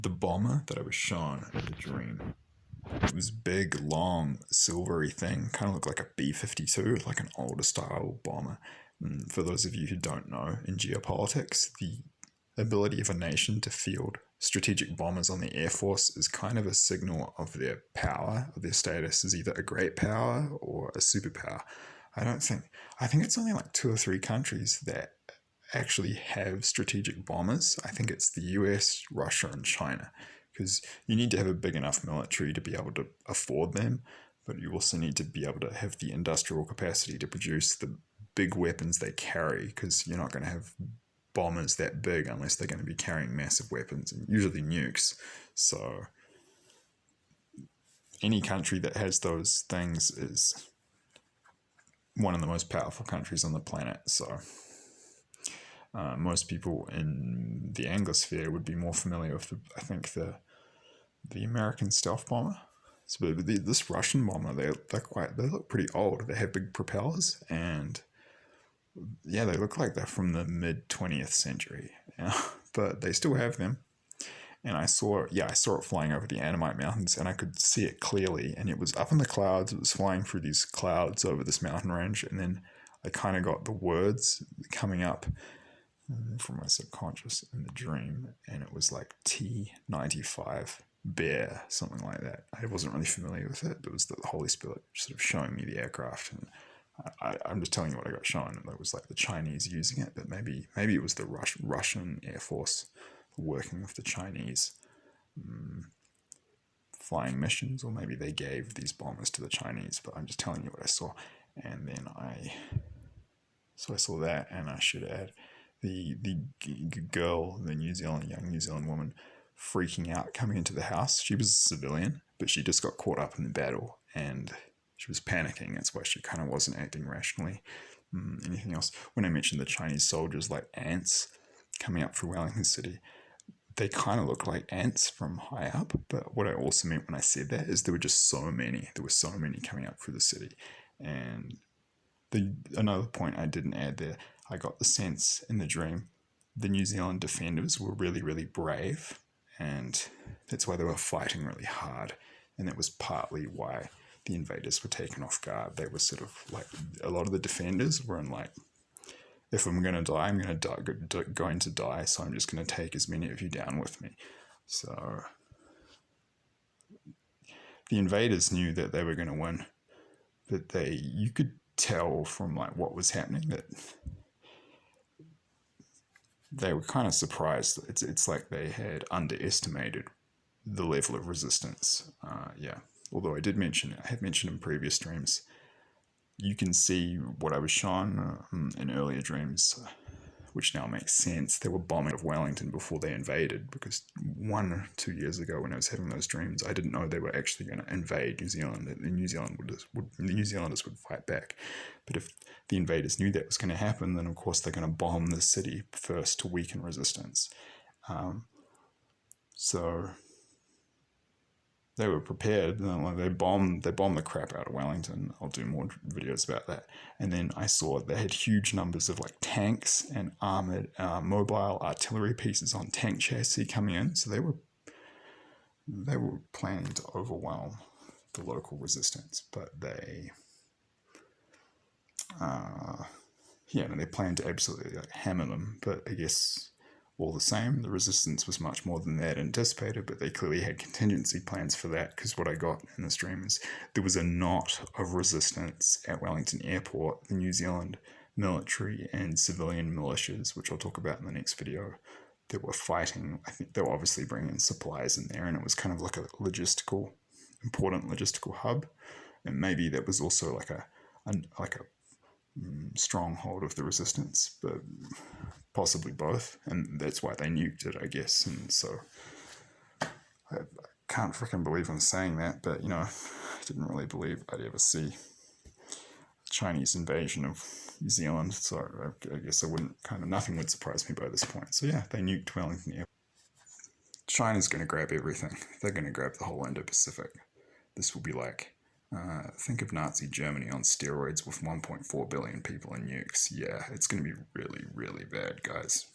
The bomber that I was shown in the dream, it was big, long, silvery thing, kind of looked like a B-52, like an older style bomber. And for those of you who don't know, in geopolitics, the ability of a nation to field strategic bombers on the Air Force is kind of a signal of their power, of their status as either a great power or a superpower. I think it's only like 2 or 3 countries that actually have strategic bombers. I think it's the US, Russia, and China, because you need to have a big enough military to be able to afford them, but you also need to be able to have the industrial capacity to produce the big weapons they carry, because you're not going to have bombers that big unless they're going to be carrying massive weapons, and usually nukes. So any country that has those things is one of the most powerful countries on the planet. So most people in the Anglosphere would be more familiar with, the American stealth bomber. So this Russian bomber, they look pretty old. They have big propellers, and yeah, they look like they're from the mid 20th century. Yeah, but they still have them. And I saw it flying over the Annamite Mountains, and I could see it clearly. And it was up in the clouds. It was flying through these clouds over this mountain range, and then I kind of got the words coming up from my subconscious in the dream, and it was like T-95 Bear, something like that. I wasn't really familiar with it. It was the Holy Spirit sort of showing me the aircraft, and I'm just telling you what I got shown. It was like the Chinese using it, but maybe it was the Russian Air Force working with the Chinese flying missions, or maybe they gave these bombers to the Chinese. But I'm just telling you what I saw, and then I saw that, and I should add the girl, the young New Zealand woman, freaking out coming into the house. She was a civilian, but she just got caught up in the battle, and she was panicking. That's why she kind of wasn't acting rationally. Anything else? When I mentioned the Chinese soldiers like ants coming up through Wellington City, they kind of look like ants from high up. But what I also meant when I said that is there were just so many. There were so many coming up through the city. And another point I didn't add there, I got the sense in the dream the New Zealand defenders were really, really brave, and that's why they were fighting really hard. And that was partly why the invaders were taken off guard. They were sort of like, a lot of the defenders were in like, if I'm going to die, I'm going to die, so I'm just going to take as many of you down with me. So the invaders knew that they were going to win, but you could tell from like what was happening that they were kind of surprised. It's like they had underestimated the level of resistance. Although I had mentioned in previous dreams, you can see what I was shown in earlier dreams, which now makes sense. They were bombing of Wellington before they invaded, because 1 or 2 years ago when I was having those dreams, I didn't know they were actually going to invade New Zealand. The New Zealanders would fight back. But if the invaders knew that was going to happen, then of course they're going to bomb the city first to weaken resistance. So they were prepared. They bombed the crap out of Wellington. I'll do more videos about that. And then I saw they had huge numbers of like tanks and armored mobile artillery pieces on tank chassis coming in. So they were planning to overwhelm the local resistance, but they planned to absolutely like hammer them. But I guess all the same, the resistance was much more than they had anticipated, but they clearly had contingency plans for that, because what I got in this dream is there was a knot of resistance at Wellington Airport. The New Zealand military and civilian militias, which I'll talk about in the next video, that were fighting. I think they were obviously bringing supplies in there, and it was kind of like a important logistical hub. And maybe that was also like a stronghold of the resistance, but possibly both, and that's why they nuked it, I guess. And so I can't freaking believe I'm saying that, but I didn't really believe I'd ever see a Chinese invasion of New Zealand, so I guess nothing would surprise me by this point. So yeah, they nuked Wellington Airport. China's going to grab everything. They're going to grab the whole Indo-Pacific. This will be like, think of Nazi Germany on steroids with 1.4 billion people and nukes. Yeah, it's going to be really, really bad, guys.